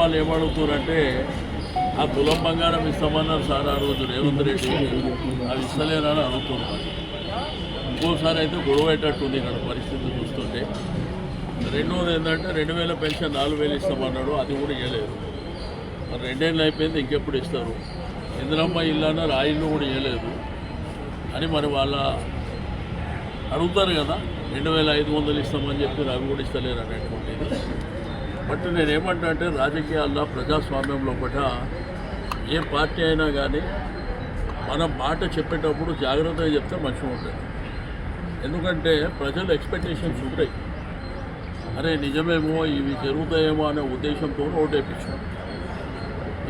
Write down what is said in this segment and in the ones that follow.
వాళ్ళు ఏమడుగుతారంటే ఆ తులం బంగారం ఇస్తామన్నారు సార్ ఆ రోజు రేవంత్ రెడ్డి, అవి ఇస్తలేరని అడుగుతున్నారు. ఇంకోసారి అయితే గొడవ అయ్యేటట్టుంది ఇక్కడ పరిస్థితి చూస్తుంటే. రెండోది ఏంటంటే 2000 పెన్షన్ 4000 ఇస్తామన్నాడు, అది కూడా ఇవ్వలేదు. మరి 2 ఏళ్ళు అయిపోయింది, ఇంకెప్పుడు ఇస్తారు? ఇందిరమ్మ ఇల్లు అన్నారు, ఆ ఇల్లు కూడా ఇవ్వలేదు అని మరి వాళ్ళ అడుగుతారు కదా. 2500 ఇస్తామని చెప్పి అవి కూడా ఇస్తలేరు అనేటువంటిది. బట్ నేనేమంటా అంటే రాజకీయాల్లో ప్రజాస్వామ్యంలో పట ఏ పార్టీ అయినా కానీ మనం మాట చెప్పేటప్పుడు జాగ్రత్తగా చెప్తే మంచిగా ఉంటుంది. ఎందుకంటే ప్రజలు ఎక్స్పెక్టేషన్స్ ఉంటాయి. అరే నిజమేమో ఇవి జరుగుతాయేమో అనే ఉద్దేశంతో ఓటేపించాం.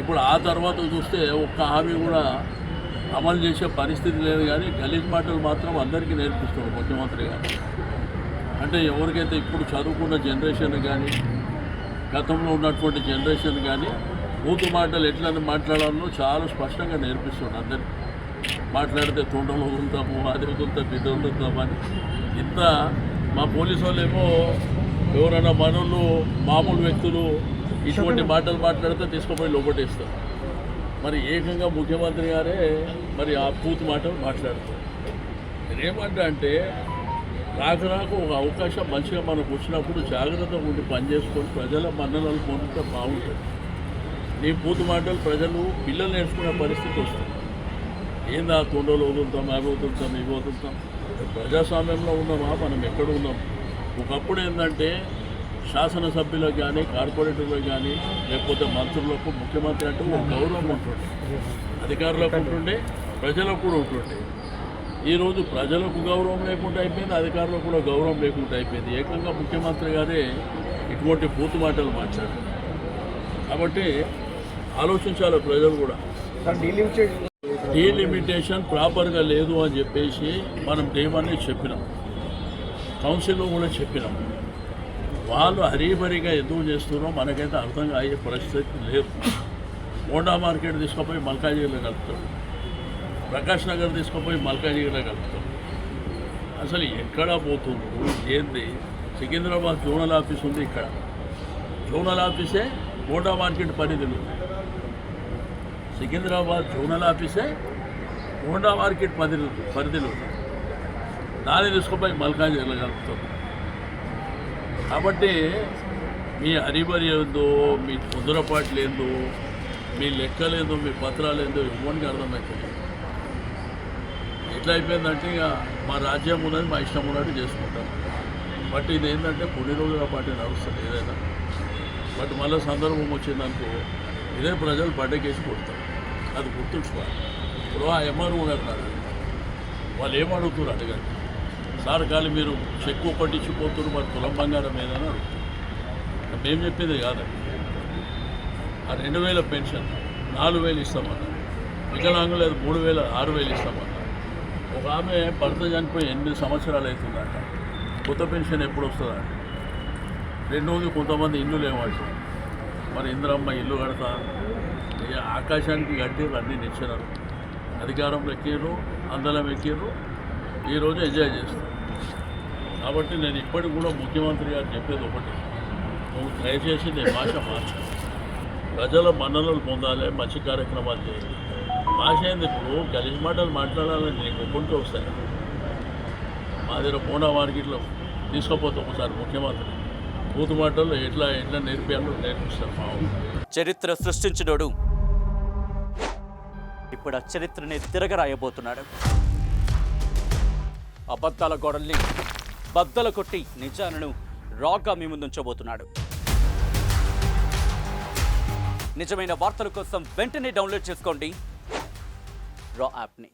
ఇప్పుడు ఆ తర్వాత చూస్తే ఒక్క హామీ కూడా అమలు చేసే పరిస్థితి లేదు. కానీ గలీజ్ మాటలు మాత్రం అందరికీ నేర్పిస్తున్నాడు ముఖ్యమంత్రి గారు. అంటే ఎవరికైతే ఇప్పుడు చదువుకున్న జనరేషన్ కానీ గతంలో ఉన్నటువంటి జనరేషన్ కానీ బూతు మాటలు ఎట్లా మాట్లాడాలో చాలా స్పష్టంగా నేర్పిస్తున్నాడు అందరికీ. మాట్లాడితే తొండలు వదులుతాము, అది వదులుతాం, ఇది వదులుతామని. ఇంత మా పోలీసు వాళ్ళేమో ఎవరైనా మనోళ్ళు మామూలు వ్యక్తులు ఇటువంటి మాటలు మాట్లాడితే తీసుకుపోయి లోపటేస్తారు. మరి ఏకంగా ముఖ్యమంత్రి గారే మరి ఆ పూర్తి మాటలు మాట్లాడతారు. నేనేమంటా అంటే రాకు ఒక అవకాశం మంచిగా మనకు వచ్చినప్పుడు జాగ్రత్తగా ఉండి పనిచేసుకొని ప్రజల మన్ననలు పొందితే బాగుంటుంది. నీ పూర్తి మాటలు ప్రజలు పిల్లలు నేర్చుకునే పరిస్థితి వస్తుంది. ఏందా తొండలు వదులుతాం, అవి వదులుతాం, ఇవి వదులుతాం. ప్రజాస్వామ్యంలో ఉన్నామా? మనం ఎక్కడ ఉన్నాం? ఒకప్పుడు ఏంటంటే శాసనసభ్యులకు కానీ కార్పొరేటర్లకు కానీ లేకపోతే మంత్రులకు ముఖ్యమంత్రి అంటే ఒక గౌరవం ఉంటుండే, అధికారులకు ఉంటుండే, ప్రజలకు కూడా ఉంటుండే. ఈరోజు ప్రజలకు గౌరవం లేకుండా అయిపోయింది, అధికారులకు కూడా గౌరవం లేకుండా అయిపోయింది. ఏకంగా ముఖ్యమంత్రి గారే ఇటువంటి పూర్తి మాటలు మాట్లాడారు. కాబట్టి ఆలోచించాలి ప్రజలు కూడా. డీలిమిటేషన్ ప్రాపర్గా లేదు అని చెప్పేసి మనం దేవాన్ని చెప్పినాం, కౌన్సిల్లో కూడా చెప్పినాం. వాళ్ళు హరీబరీగా ఎందుకు చేస్తున్నారో మనకైతే అర్థం అయ్యే పరిస్థితి లేదు. మోండా మార్కెట్ తీసుకుపోయి మల్కాజిగిరిలో కలుపుతాం, ప్రకాష్ నగర్ తీసుకుపోయి మల్కాజిగిరిలో కలుపుతాం. అసలు ఎక్కడ పోతున్నారు ఏంది? సికింద్రాబాద్ జోనల్ ఆఫీస్ ఉంది, ఇక్కడ జోనల్ ఆఫీసే మోండా మార్కెట్ పరిధిలో. సికింద్రాబాద్ జోనల్ ఆఫీసే మోండా మార్కెట్ పరిధిలో దాన్ని తీసుకుపోయి మల్కాజిగిరిలో కలుపుతాం. కాబట్టి మీ హరిబరి ఏందో, మీ తొందరపాట్లు ఏందో, మీ లెక్కలేదో, మీ పత్రాలు ఏందో ఇవ్వడానికి అర్థమవుతుంది. ఎట్లా అయిపోయిందంటే ఇక మా రాజ్యం ఉన్నది మా ఇష్టం ఉన్నట్టు చేసుకుంటాం. బట్ ఇది ఏంటంటే కొన్ని రోజుల పాటు నడుస్తుంది ఏదైనా. బట్ మళ్ళీ సందర్భం వచ్చిందనుకో ఇదే ప్రజలు పడ్డకేసి కొడతారు. అది గుర్తుంచుకోవాలి. ఇప్పుడు ఆ ఎంఆర్ఓ గారు వాళ్ళు ఏమడుగుతారు అడగండి సార్, కానీ మీరు చెక్ ఒకటి ఇచ్చిపోతున్నారు, మరి తులం బంగారం ఏదని అడుగుతారు. మేము చెప్పేది కాదండి. ఆ 2000 పెన్షన్ 4000 ఇస్తామన్నారు, వికలాంగులు అది 3000 6000 ఇస్తామన్నారు. ఒక ఆమె భర్త చనిపోయి 8 సంవత్సరాలు అవుతుందంట, కొత్త పెన్షన్ ఎప్పుడు వస్తుందంట. రెండోది కొంతమంది ఇల్లు లేవాళ్ళు, మరి ఇందిరమ్మ ఇల్లు కడతా ఆకాశానికి కట్టిర్రు, అన్నీ నిచ్చినారు, అధికారంలో ఎక్కిర్రు, అందలం ఎక్కిర్రు, ఈరోజు ఎంజాయ్ చేస్తారు. కాబట్టి నేను ఇప్పటికి కూడా ముఖ్యమంత్రి గారు చెప్పేది ఒకటి, నువ్వు దయచేసి నీ భాష మార్చు, ప్రజల మన్ననలు పొందాలి, మంచి కార్యక్రమాలు చేయాలి. భాష ఏంది? ఇప్పుడు గలీజ్ మాటలు మాట్లాడాలని నీకు ఒప్పుకుంటూ వస్తాయి. మా దగ్గర మోండా మార్కెట్లో తీసుకుపోతే ఒకసారి ముఖ్యమంత్రి పూర్తి మాటల్లో ఎట్లా నేర్పియాలో నేర్పిస్తారు. మా చరిత్ర సృష్టించినోడు ఇప్పుడు ఆ చరిత్రని తిరగరాయబోతున్నాడు. అబద్ధాల గోడల్ని బద్దలు కొట్టి నిజాలను రాగా మీ ముందుంచబోతున్నాడు. నిజమైన వార్తల కోసం వెంటనే డౌన్లోడ్ చేసుకోండి రా యాప్ని.